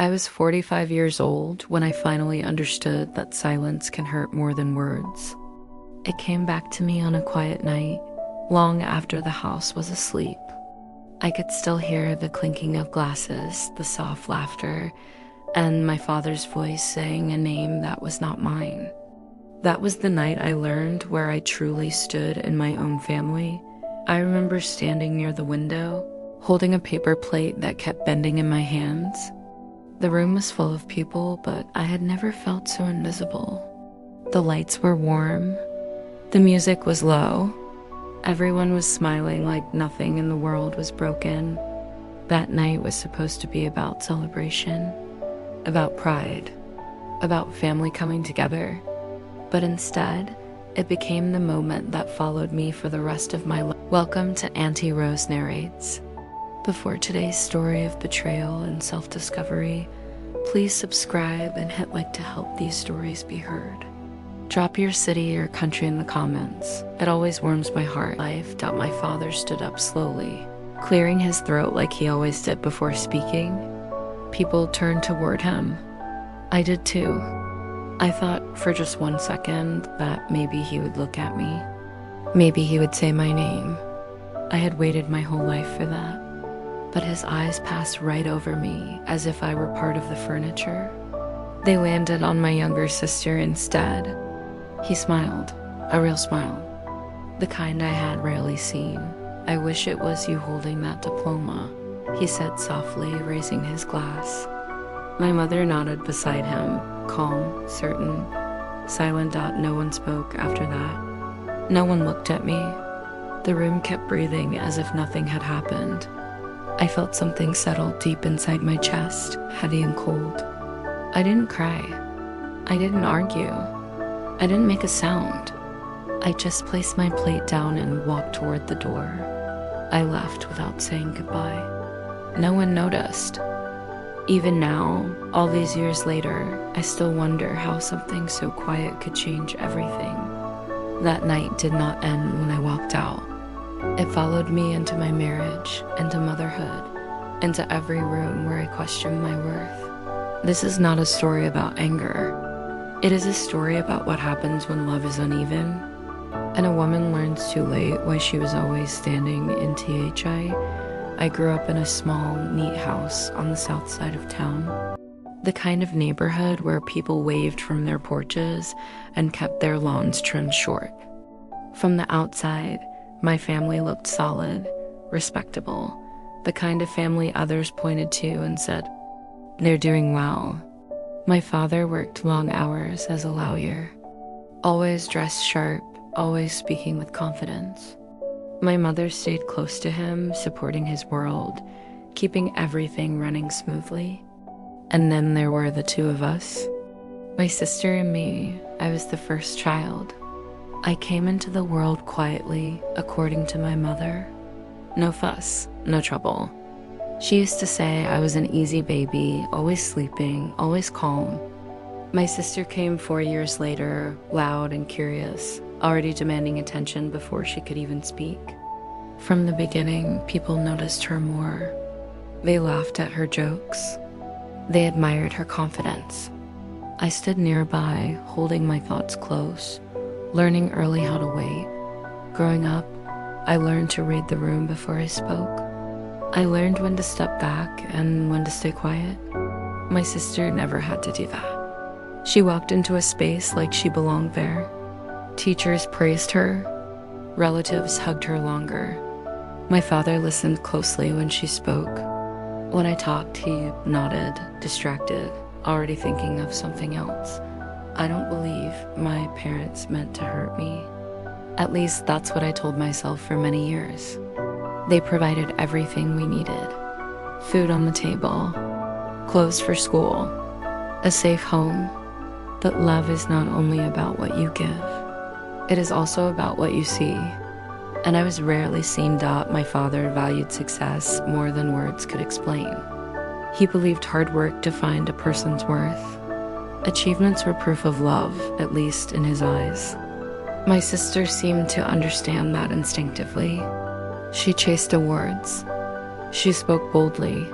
I was 45 years old when I finally understood that silence can hurt more than words. It came back to me on a quiet night, long after the house was asleep. I could still hear the clinking of glasses, the soft laughter, and my father's voice saying a name that was not mine. That was the night I learned where I truly stood in my own family. I remember standing near the window, holding a paper plate that kept bending in my hands. The room was full of people, but I had never felt so invisible. The lights were warm. The music was low. Everyone was smiling like nothing in the world was broken. That night was supposed to be about celebration, about pride, about family coming together. But instead, it became the moment that followed me for the rest of my life. Welcome to Auntie Rose Narrates. Before today's story of betrayal and self-discovery, please subscribe and hit like to help these stories be heard. Drop your city or country in the comments. It always warms my heart. My father stood up slowly, clearing his throat like he always did before speaking. People turned toward him. I did too. I thought for just 1 second that maybe he would look at me. Maybe he would say my name. I had waited my whole life for that. But his eyes passed right over me as if I were part of the furniture. They landed on my younger sister instead. He smiled, a real smile, the kind I had rarely seen. "I wish it was you holding that diploma," he said softly, raising his glass. My mother nodded beside him, calm, certain, silent. No one spoke after that. No one looked at me. The room kept breathing as if nothing had happened. I felt something settle deep inside my chest, heavy and cold. I didn't cry. I didn't argue. I didn't make a sound. I just placed my plate down and walked toward the door. I left without saying goodbye. No one noticed. Even now, all these years later, I still wonder how something so quiet could change everything. That night did not end when I walked out. It followed me into my marriage, into motherhood, into every room where I questioned my worth. This is not a story about anger. It is a story about what happens when love is uneven, and a woman learns too late why she was always standing in THI. I grew up in a small, neat house on the south side of town. The kind of neighborhood where people waved from their porches and kept their lawns trimmed short. From the outside, my family looked solid, respectable, the kind of family others pointed to and said, "They're doing well." My father worked long hours as a lawyer, always dressed sharp, always speaking with confidence. My mother stayed close to him, supporting his world, keeping everything running smoothly. And then there were the two of us, my sister and me. I was the first child. I came into the world quietly, according to my mother. No fuss, no trouble. She used to say I was an easy baby, always sleeping, always calm. My sister came 4 years later, loud and curious, already demanding attention before she could even speak. From the beginning, people noticed her more. They laughed at her jokes. They admired her confidence. I stood nearby, holding my thoughts close, learning early how to wait. Growing up, I learned to read the room before I spoke. I learned when to step back and when to stay quiet. My sister never had to do that. She walked into a space like she belonged there. Teachers praised her. Relatives hugged her longer. My father listened closely when she spoke. When I talked, he nodded, distracted, already thinking of something else. I don't believe my parents meant to hurt me. At least that's what I told myself for many years. They provided everything we needed. Food on the table, clothes for school, a safe home. But love is not only about what you give. It is also about what you see. And I was rarely seen. My father valued success more than words could explain. He believed hard work defined a person's worth. Achievements were proof of love, at least in his eyes. My sister seemed to understand that instinctively. She chased awards. She spoke boldly.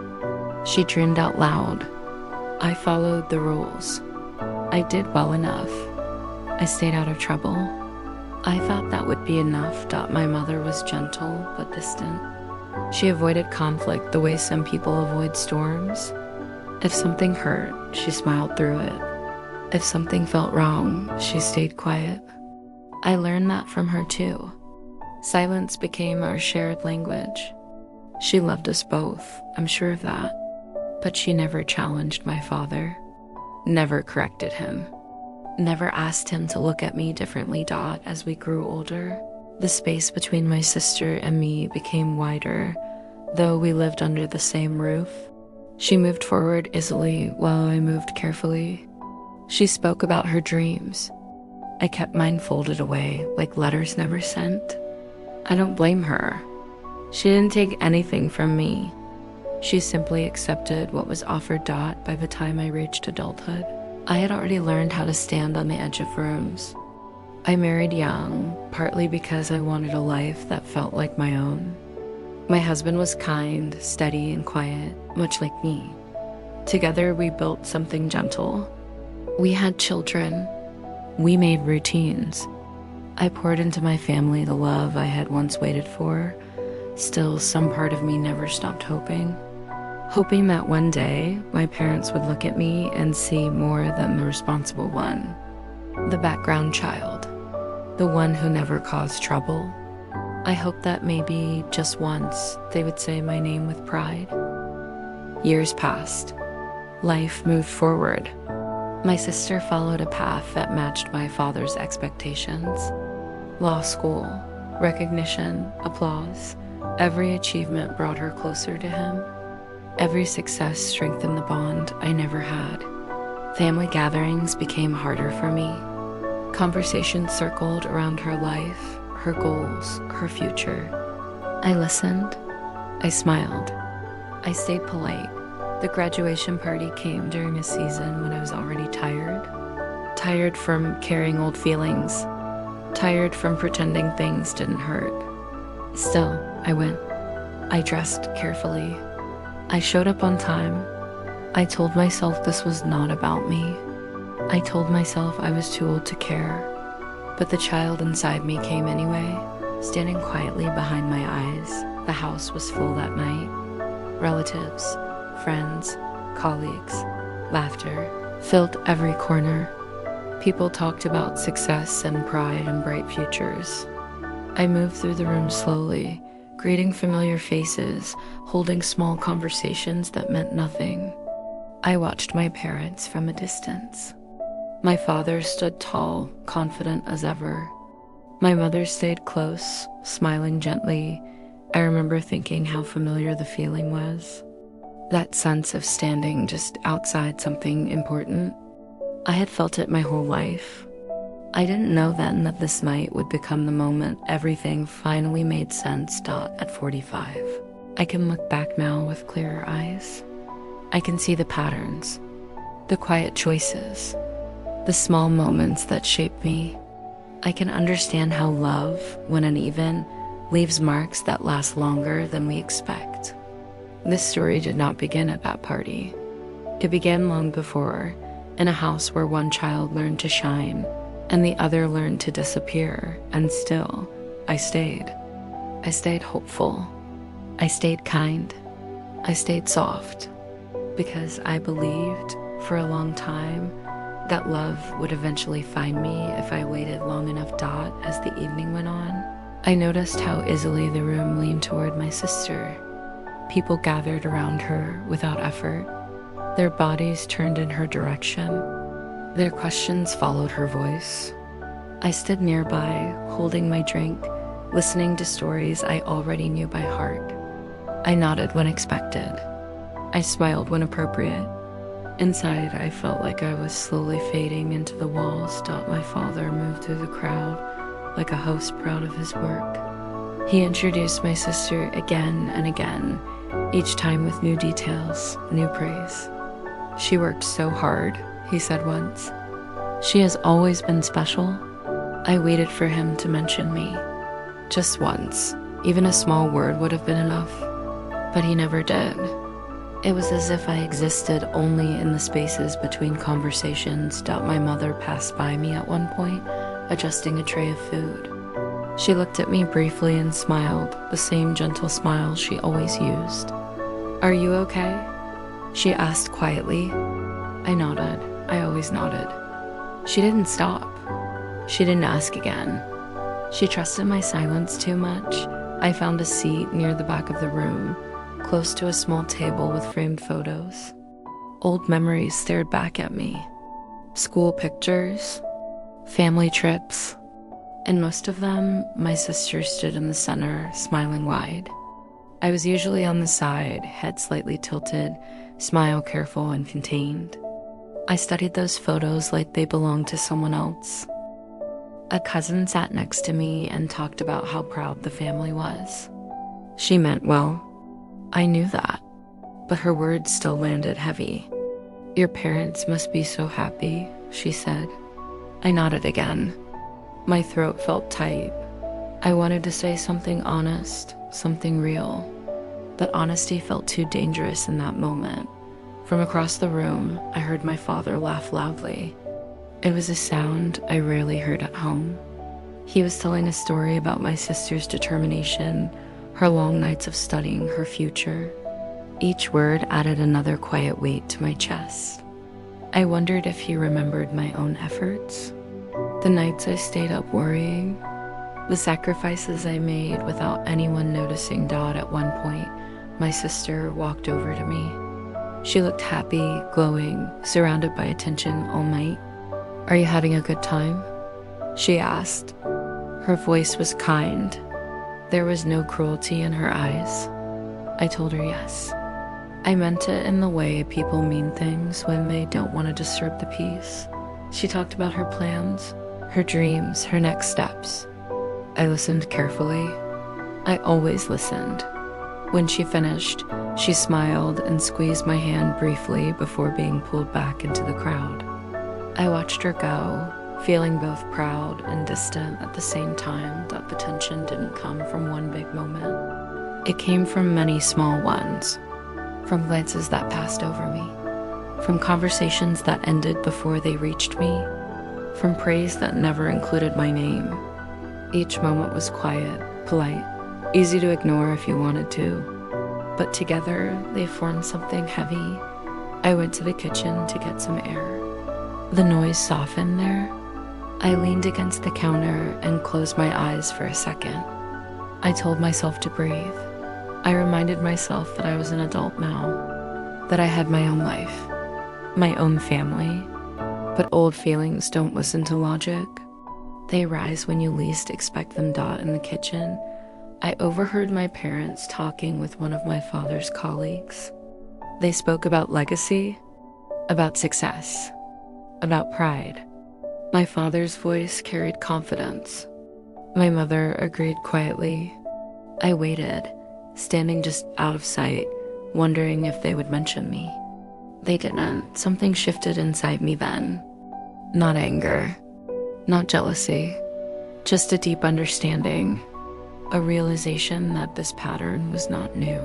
She dreamed out loud. I followed the rules. I did well enough. I stayed out of trouble. I thought that would be enough. My mother was gentle but distant. She avoided conflict the way some people avoid storms. If something hurt, she smiled through it. If something felt wrong, she stayed quiet. I learned that from her too. Silence became our shared language. She loved us both, I'm sure of that. But she never challenged my father, never corrected him, never asked him to look at me differently. As we grew older, the space between my sister and me became wider, though we lived under the same roof. She moved forward easily while I moved carefully. She spoke about her dreams. I kept mine folded away like letters never sent. I don't blame her. She didn't take anything from me. She simply accepted what was offered. By the time I reached adulthood, I had already learned how to stand on the edge of rooms. I married young, partly because I wanted a life that felt like my own. My husband was kind, steady, and quiet, much like me. Together, we built something gentle. We had children. We made routines. I poured into my family the love I had once waited for. Still, some part of me never stopped hoping that one day my parents would look at me and see more than the responsible one, the background child, the one who never caused trouble. I hoped that maybe just once they would say my name with pride. Years passed. Life moved forward. My sister followed a path that matched my father's expectations. Law school, recognition, applause. Every achievement brought her closer to him. Every success strengthened the bond I never had. Family gatherings became harder for me. Conversations circled around her life, her goals, her future. I listened. I smiled. I stayed polite. The graduation party came during a season when I was already tired. Tired from carrying old feelings. Tired from pretending things didn't hurt. Still, I went. I dressed carefully. I showed up on time. I told myself this was not about me. I told myself I was too old to care. But the child inside me came anyway, standing quietly behind my eyes. The house was full that night. Relatives, friends, colleagues, laughter filled every corner. People talked about success and pride and bright futures. I moved through the room slowly, greeting familiar faces, holding small conversations that meant nothing. I watched my parents from a distance. My father stood tall, confident as ever. My mother stayed close, smiling gently. I remember thinking how familiar the feeling was. That sense of standing just outside something important. I had felt it my whole life. I didn't know then that this night would become the moment everything finally made sense. At 45, I can look back now with clearer eyes. I can see the patterns, the quiet choices, the small moments that shape me. I can understand how love, when uneven, leaves marks that last longer than we expect. This story did not begin at that party. It began long before, in a house where one child learned to shine and the other learned to disappear, and still, I stayed. I stayed hopeful. I stayed kind. I stayed soft, because I believed for a long time that love would eventually find me if I waited long enough. As the evening went on, I noticed how easily the room leaned toward my sister. People gathered around her without effort. Their bodies turned in her direction. Their questions followed her voice. I stood nearby, holding my drink, listening to stories I already knew by heart. I nodded when expected. I smiled when appropriate. Inside, I felt like I was slowly fading into the walls. My father moved through the crowd like a host proud of his work. He introduced my sister again and again, each time with new details, new praise. She worked so hard, he said once. She has always been special. I waited for him to mention me. Just once, even a small word would have been enough. But he never did. It was as if I existed only in the spaces between conversations. My mother passed by me at one point, adjusting a tray of food. She looked at me briefly and smiled, the same gentle smile she always used. "Are you okay?" she asked quietly. I nodded. I always nodded. She didn't stop. She didn't ask again. She trusted my silence too much. I found a seat near the back of the room, close to a small table with framed photos. Old memories stared back at me. School pictures, family trips, and most of them, my sister stood in the center, smiling wide. I was usually on the side, head slightly tilted, smile careful and contained. I studied those photos like they belonged to someone else. A cousin sat next to me and talked about how proud the family was. She meant well. I knew that, but her words still landed heavy. "Your parents must be so happy," she said. I nodded again. My throat felt tight. I wanted to say something honest, something real, but honesty felt too dangerous in that moment. From across the room, I heard my father laugh loudly. It was a sound I rarely heard at home. He was telling a story about my sister's determination, her long nights of studying her future. Each word added another quiet weight to my chest. I wondered if he remembered my own efforts, the nights I stayed up worrying, the sacrifices I made without anyone noticing. At one point, my sister walked over to me. She looked happy, glowing, surrounded by attention all night. "Are you having a good time?" she asked. Her voice was kind. There was no cruelty in her eyes. I told her yes. I meant it in the way people mean things when they don't want to disturb the peace. She talked about her plans, her dreams, her next steps. I listened carefully. I always listened. When she finished, she smiled and squeezed my hand briefly before being pulled back into the crowd. I watched her go, feeling both proud and distant at the same time. That the tension didn't come from one big moment. It came from many small ones, from glances that passed over me, from conversations that ended before they reached me, from praise that never included my name. Each moment was quiet, polite, easy to ignore if you wanted to, but together they formed something heavy. I went to the kitchen to get some air. The noise softened there. I leaned against the counter and closed my eyes for a second. I told myself to breathe. I reminded myself that I was an adult now, that I had my own life, my own family. But old feelings don't listen to logic. They rise when you least expect them. In the kitchen, I overheard my parents talking with one of my father's colleagues. They spoke about legacy, about success, about pride. My father's voice carried confidence. My mother agreed quietly. I waited, standing just out of sight, wondering if they would mention me. They didn't. Something shifted inside me then. Not anger, not jealousy, just a deep understanding, a realization that this pattern was not new.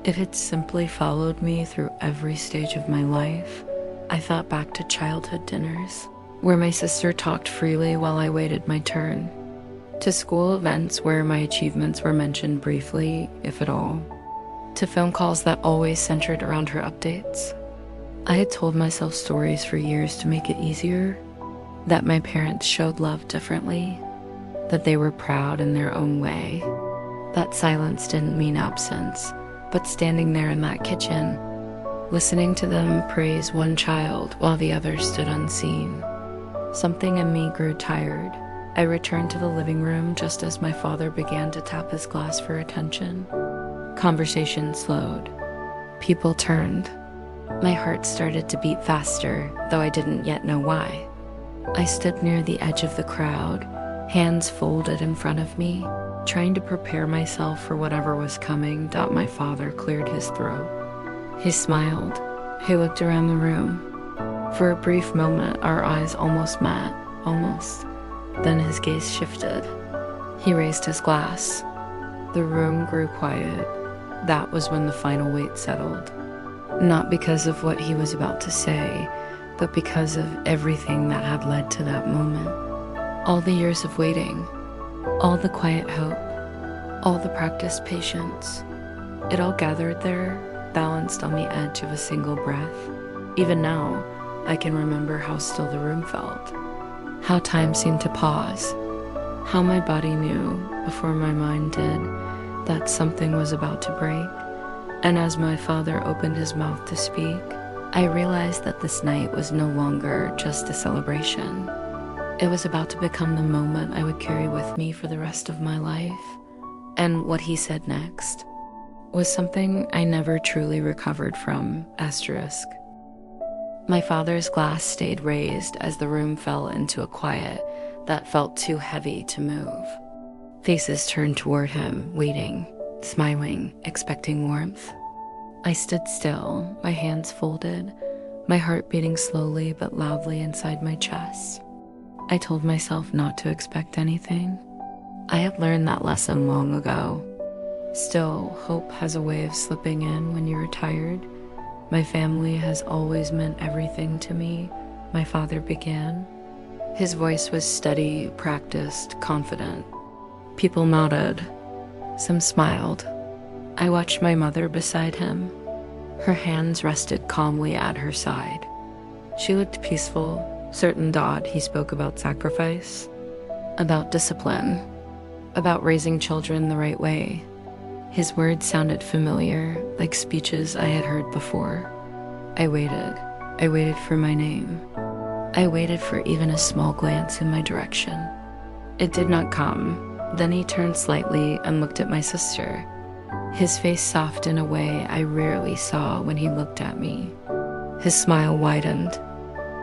It had simply followed me through every stage of my life. I thought back to childhood dinners, where my sister talked freely while I waited my turn, to school events where my achievements were mentioned briefly, if at all, to phone calls that always centered around her updates. I had told myself stories for years to make it easier, that my parents showed love differently, that they were proud in their own way, that silence didn't mean absence, but standing there in that kitchen, listening to them praise one child while the other stood unseen. Something in me grew tired. I returned to the living room just as my father began to tap his glass for attention. Conversation slowed. People turned. My heart started to beat faster, though I didn't yet know why. I stood near the edge of the crowd, hands folded in front of me, trying to prepare myself for whatever was coming. My father cleared his throat. He smiled. He looked around the room. For a brief moment, our eyes almost met, almost. Then his gaze shifted. He raised his glass. The room grew quiet. That was when the final weight settled. Not because of what he was about to say, but because of everything that had led to that moment. All the years of waiting, all the quiet hope, all the practiced patience. It all gathered there, balanced on the edge of a single breath. Even now, I can remember how still the room felt, how time seemed to pause, how my body knew, before my mind did, that something was about to break. And as my father opened his mouth to speak, I realized that this night was no longer just a celebration. It was about to become the moment I would carry with me for the rest of my life. And what he said next was something I never truly recovered from, asterisk. My father's glass stayed raised as the room fell into a quiet that felt too heavy to move. Faces turned toward him, waiting, smiling, expecting warmth. I stood still, my hands folded, my heart beating slowly but loudly inside my chest. I told myself not to expect anything. I had learned that lesson long ago. Still, hope has a way of slipping in when you're tired. My family has always meant everything to me, my father began. His voice was steady, practiced, confident. People nodded. Some smiled. I watched my mother beside him. Her hands rested calmly at her side. She looked peaceful, certain that he spoke about sacrifice, about discipline, about raising children the right way. His words sounded familiar, like speeches I had heard before. I waited for my name. I waited for even a small glance in my direction. It did not come. Then he turned slightly and looked at my sister. His face softened in a way I rarely saw when he looked at me. His smile widened.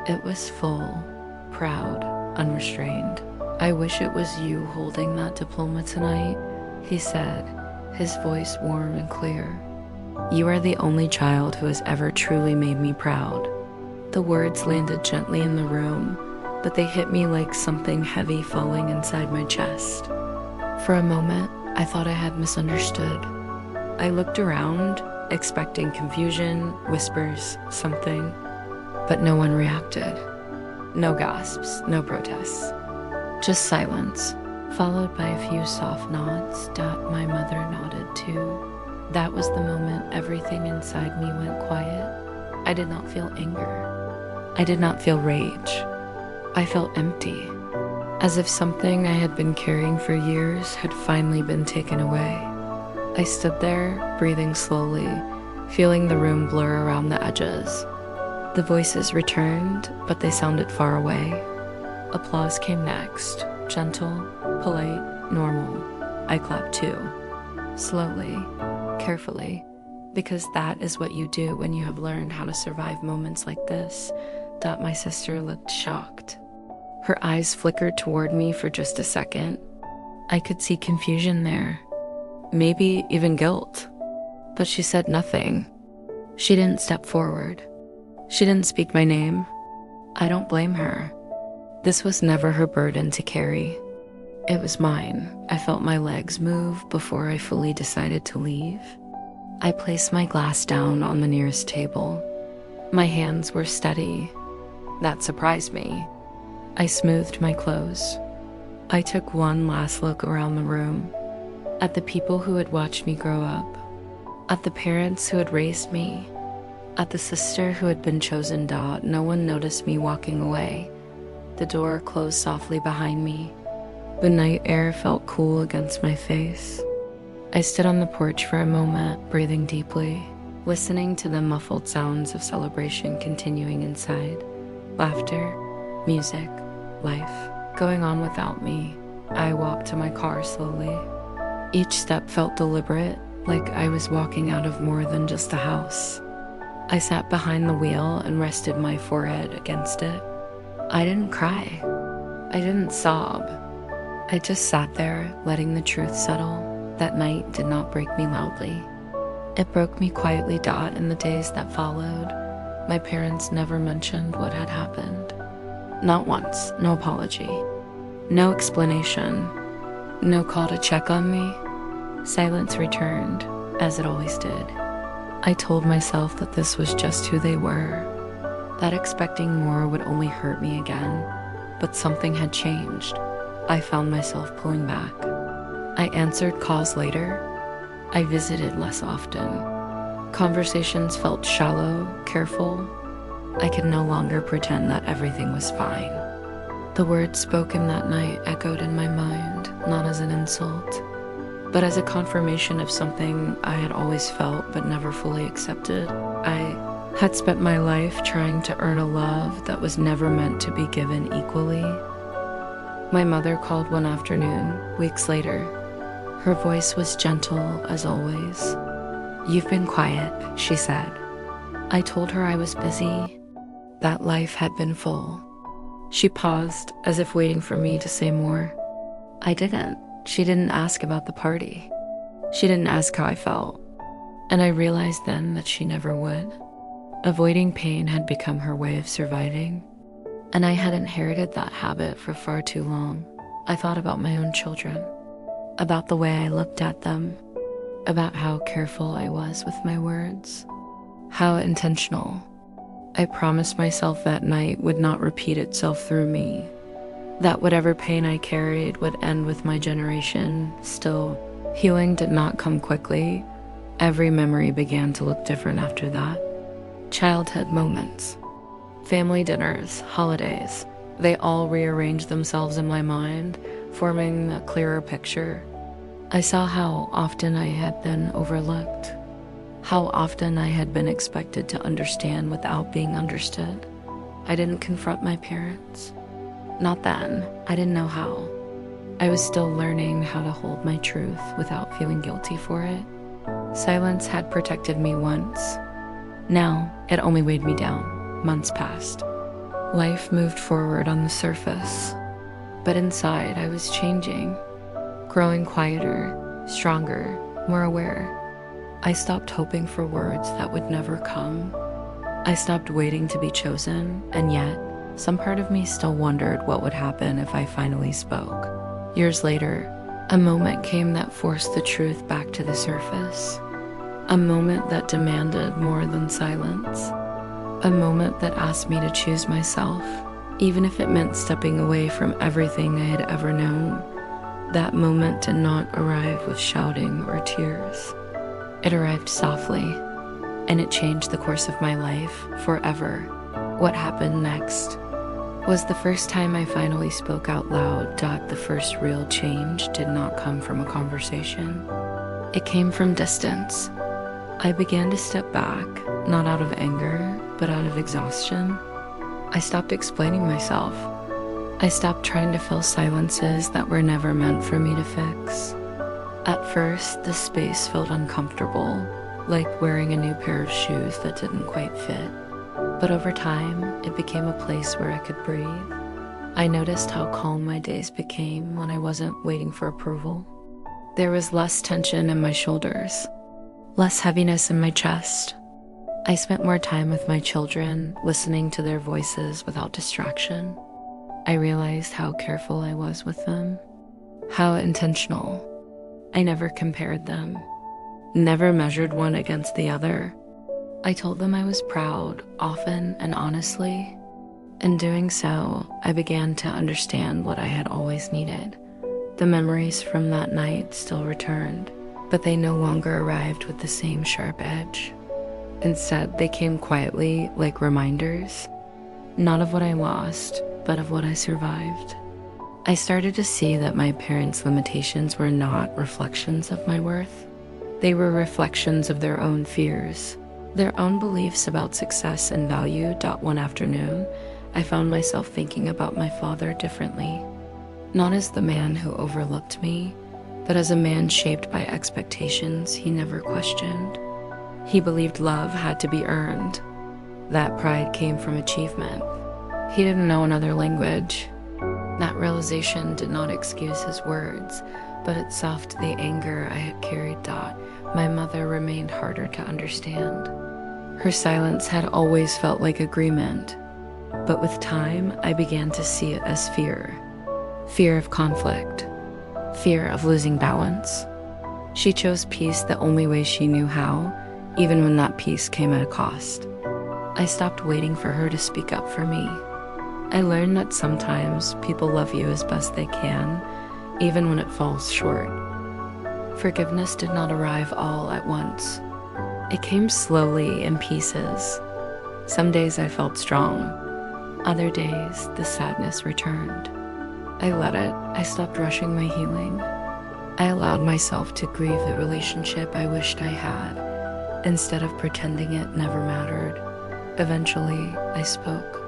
It was full, proud, unrestrained. I wish it was you holding that diploma tonight, he said, his voice warm and clear. You are the only child who has ever truly made me proud. The words landed gently in the room, but they hit me like something heavy falling inside my chest. For a moment, I thought I had misunderstood. I looked around, expecting confusion, whispers, something, but no one reacted. No gasps, no protests. Just silence, followed by a few soft nods that my mother nodded too. That was the moment everything inside me went quiet. I did not feel anger. I did not feel rage. I felt empty, as if something I had been carrying for years had finally been taken away. I stood there, breathing slowly, feeling the room blur around the edges. The voices returned, but they sounded far away. Applause came next, gentle, polite, normal. I clapped too, slowly, carefully, because that is what you do when you have learned how to survive moments like this. My sister looked shocked. Her eyes flickered toward me for just a second. I could see confusion there, maybe even guilt, but she said nothing. She didn't step forward. She didn't speak my name. I don't blame her. This was never her burden to carry. It was mine. I felt my legs move before I fully decided to leave. I placed my glass down on the nearest table. My hands were steady. That surprised me. I smoothed my clothes. I took one last look around the room, at the people who had watched me grow up, at the parents who had raised me, at the sister who had been chosen. No one noticed me walking away. The door closed softly behind me. The night air felt cool against my face. I stood on the porch for a moment, breathing deeply, listening to the muffled sounds of celebration continuing inside. Laughter, music, life, going on without me. I walked to my car slowly. Each step felt deliberate, like I was walking out of more than just a house. I sat behind the wheel and rested my forehead against it. I didn't cry. I didn't sob. I just sat there, letting the truth settle. That night did not break me loudly. It broke me quietly. In the days that followed, my parents never mentioned what had happened. Not once, no apology, no explanation, no call to check on me. Silence returned, as it always did. I told myself that this was just who they were, that expecting more would only hurt me again, but something had changed. I found myself pulling back. I answered calls later. I visited less often. Conversations felt shallow, careful. I could no longer pretend that everything was fine. The words spoken that night echoed in my mind, not as an insult, but as a confirmation of something I had always felt but never fully accepted. I had spent my life trying to earn a love that was never meant to be given equally. My mother called one afternoon, weeks later. Her voice was gentle as always. "You've been quiet," she said. I told her I was busy, that life had been full. She paused, as if waiting for me to say more. I didn't. She didn't ask about the party. She didn't ask how I felt. And I realized then that she never would. Avoiding pain had become her way of surviving, and I had inherited that habit for far too long. I thought about my own children, about the way I looked at them, about how careful I was with my words, how intentional. I promised myself that night would not repeat itself through me, that whatever pain I carried would end with my generation. Still, healing did not come quickly. Every memory began to look different after that. Childhood moments, family dinners, holidays, they all rearranged themselves in my mind, forming a clearer picture. I saw how often I had been overlooked, how often I had been expected to understand without being understood. I didn't confront my parents. Not then. I didn't know how. I was still learning how to hold my truth without feeling guilty for it. Silence had protected me once. Now, it only weighed me down. Months passed. Life moved forward on the surface, but inside I was changing, growing quieter, stronger, more aware. I stopped hoping for words that would never come. I stopped waiting to be chosen, and yet, some part of me still wondered what would happen if I finally spoke. Years later, a moment came that forced the truth back to the surface. A moment that demanded more than silence. A moment that asked me to choose myself, even if it meant stepping away from everything I had ever known. That moment did not arrive with shouting or tears. It arrived softly, and it changed the course of my life forever. What happened next was the first time I finally spoke out loud. The first real change did not come from a conversation. It came from distance. I began to step back, not out of anger, but out of exhaustion. I stopped explaining myself. I stopped trying to fill silences that were never meant for me to fix. At first, the space felt uncomfortable, like wearing a new pair of shoes that didn't quite fit. But over time, it became a place where I could breathe. I noticed how calm my days became when I wasn't waiting for approval. There was less tension in my shoulders, less heaviness in my chest. I spent more time with my children, listening to their voices without distraction. I realized how careful I was with them, how intentional. I never compared them, never measured one against the other. I told them I was proud, often and honestly. In doing so, I began to understand what I had always needed. The memories from that night still returned, but they no longer arrived with the same sharp edge. Instead, they came quietly, like reminders, not of what I lost, but of what I survived. I started to see that my parents' limitations were not reflections of my worth. They were reflections of their own fears, their own beliefs about success and value. One afternoon, I found myself thinking about my father differently, not as the man who overlooked me, but as a man shaped by expectations he never questioned. He believed love had to be earned. That pride came from achievement. He didn't know another language. That realization did not excuse his words, but it softened the anger I had carried. My mother remained harder to understand. Her silence had always felt like agreement, but with time, I began to see it as fear. Fear of conflict, fear of losing balance. She chose peace the only way she knew how, even when that peace came at a cost. I stopped waiting for her to speak up for me. I learned that sometimes people love you as best they can, even when it falls short. Forgiveness did not arrive all at once. It came slowly in pieces. Some days I felt strong. Other days, the sadness returned. I let it. I stopped rushing my healing. I allowed myself to grieve the relationship I wished I had, instead of pretending it never mattered. Eventually, I spoke.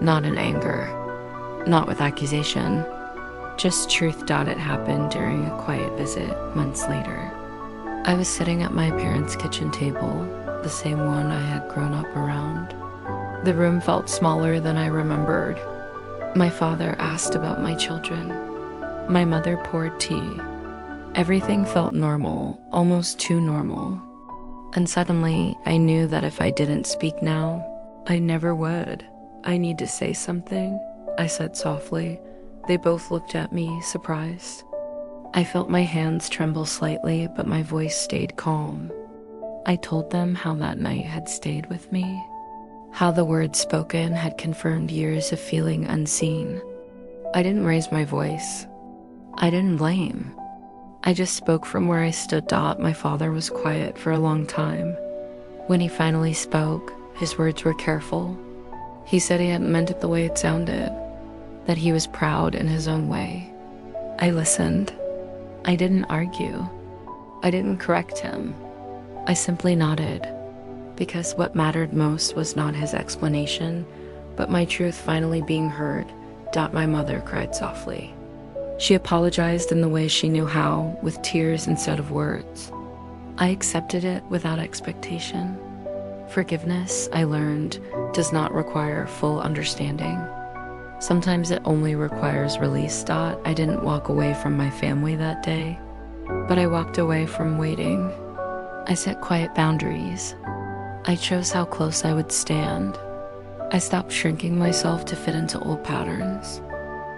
Not in anger, not with accusation, just truth. It happened during a quiet visit months later. I was sitting at my parents' kitchen table, the same one I had grown up around. The room felt smaller than I remembered. My father asked about my children. My mother poured tea. Everything felt normal, almost too normal. And suddenly, I knew that if I didn't speak now, I never would. "I need to say something," I said softly. They both looked at me, surprised. I felt my hands tremble slightly, but my voice stayed calm. I told them how that night had stayed with me, how the words spoken had confirmed years of feeling unseen. I didn't raise my voice. I didn't blame. I just spoke from where I stood. My father was quiet for a long time. When he finally spoke, his words were careful. He said he hadn't meant it the way it sounded, that he was proud in his own way. I listened. I didn't argue. I didn't correct him. I simply nodded, because what mattered most was not his explanation, but my truth finally being heard. My mother cried softly. She apologized in the way she knew how, with tears instead of words. I accepted it without expectation. Forgiveness, I learned, does not require full understanding. Sometimes it only requires release. I didn't walk away from my family that day, but I walked away from waiting. I set quiet boundaries. I chose how close I would stand. I stopped shrinking myself to fit into old patterns.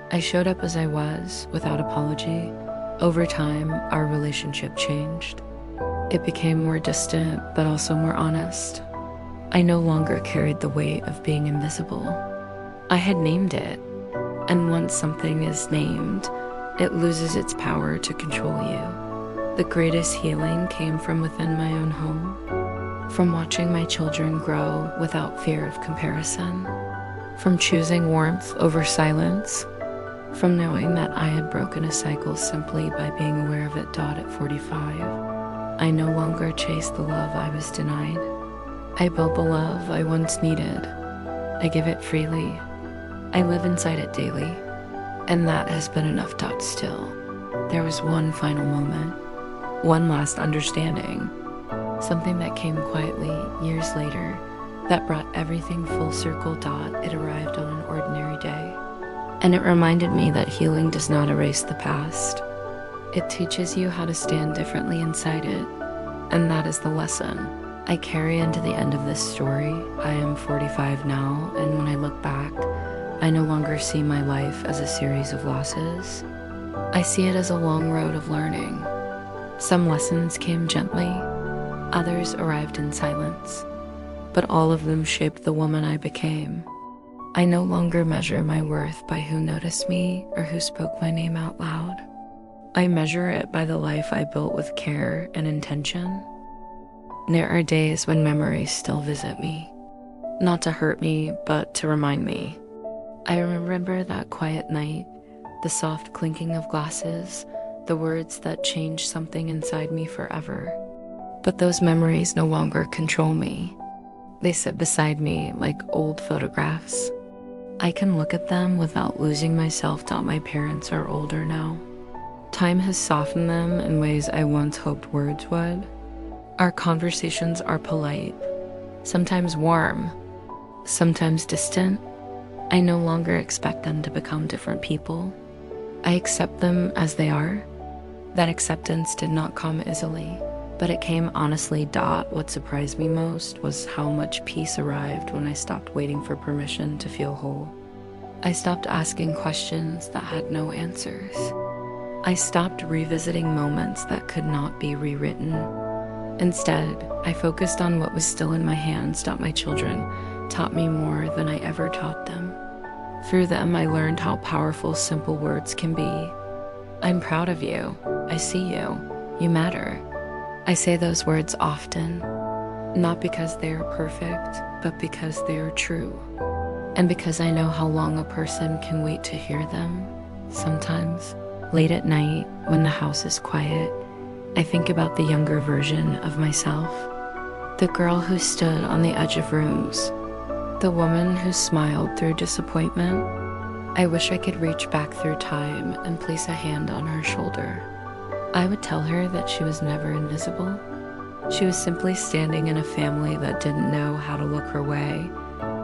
I showed up as I was, without apology. Over time, our relationship changed. It became more distant, but also more honest. I no longer carried the weight of being invisible. I had named it, and once something is named, it loses its power to control you. The greatest healing came from within my own home, from watching my children grow without fear of comparison, from choosing warmth over silence, from knowing that I had broken a cycle simply by being aware of it. At 45, I no longer chased the love I was denied. I built the love I once needed. I give it freely. I live inside it daily. And that has been enough. Still, there was one final moment, one last understanding, something that came quietly years later that brought everything full circle. It arrived on an ordinary day. And it reminded me that healing does not erase the past. It teaches you how to stand differently inside it. And that is the lesson I carry into the end of this story. I am 45 now, and when I look back, I no longer see my life as a series of losses. I see it as a long road of learning. Some lessons came gently, others arrived in silence, but all of them shaped the woman I became. I no longer measure my worth by who noticed me or who spoke my name out loud. I measure it by the life I built with care and intention. There are days when memories still visit me, not to hurt me, but to remind me. I remember that quiet night, the soft clinking of glasses, the words that changed something inside me forever. But those memories no longer control me. They sit beside me like old photographs. I can look at them without losing myself. My parents are older now. Time has softened them in ways I once hoped words would. Our conversations are polite, sometimes warm, sometimes distant. I no longer expect them to become different people. I accept them as they are. That acceptance did not come easily, but it came honestly. What surprised me most was how much peace arrived when I stopped waiting for permission to feel whole. I stopped asking questions that had no answers. I stopped revisiting moments that could not be rewritten. Instead, I focused on what was still in my hands. My children taught me more than I ever taught them. Through them, I learned how powerful simple words can be. I'm proud of you. I see you. You matter. I say those words often, not because they are perfect, but because they are true. And because I know how long a person can wait to hear them. Sometimes, late at night, when the house is quiet, I think about the younger version of myself. The girl who stood on the edge of rooms. The woman who smiled through disappointment. I wish I could reach back through time and place a hand on her shoulder. I would tell her that she was never invisible. She was simply standing in a family that didn't know how to look her way.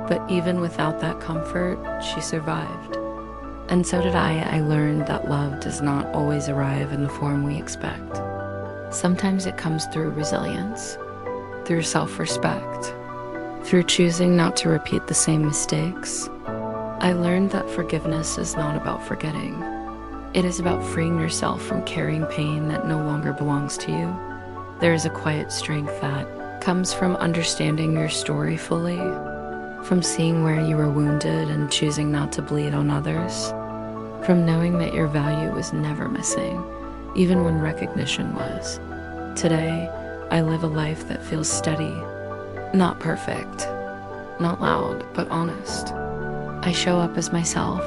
But even without that comfort, she survived. And so did I. I learned that love does not always arrive in the form we expect. Sometimes it comes through resilience, through self-respect, through choosing not to repeat the same mistakes. I learned that forgiveness is not about forgetting. It is about freeing yourself from carrying pain that no longer belongs to you. There is a quiet strength that comes from understanding your story fully, from seeing where you were wounded and choosing not to bleed on others, from knowing that your value was never missing, even when recognition was. Today, I live a life that feels steady, not perfect, not loud, but honest. I show up as myself.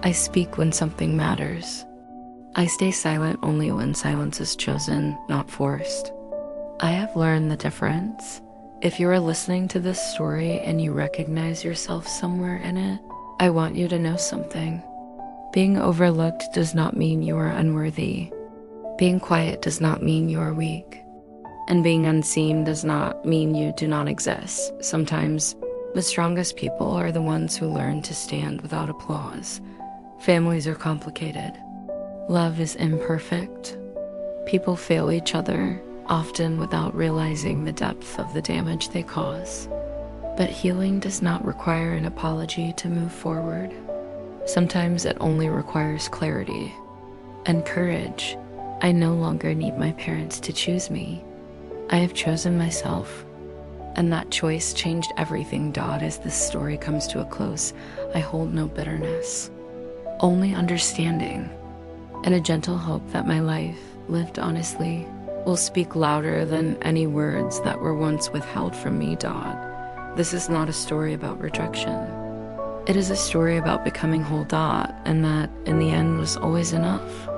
I speak when something matters. I stay silent only when silence is chosen, not forced. I have learned the difference. If you are listening to this story and you recognize yourself somewhere in it, I want you to know something. Being overlooked does not mean you are unworthy. Being quiet does not mean you are weak. And being unseen does not mean you do not exist. Sometimes, the strongest people are the ones who learn to stand without applause. Families are complicated. Love is imperfect. People fail each other, often without realizing the depth of the damage they cause. But healing does not require an apology to move forward. Sometimes it only requires clarity and courage. I no longer need my parents to choose me. I have chosen myself, and that choice changed everything. As this story comes to a close, I hold no bitterness, only understanding, and a gentle hope that my life, lived honestly, will speak louder than any words that were once withheld from me. This is not a story about rejection. It is a story about becoming whole. And that, in the end, was always enough.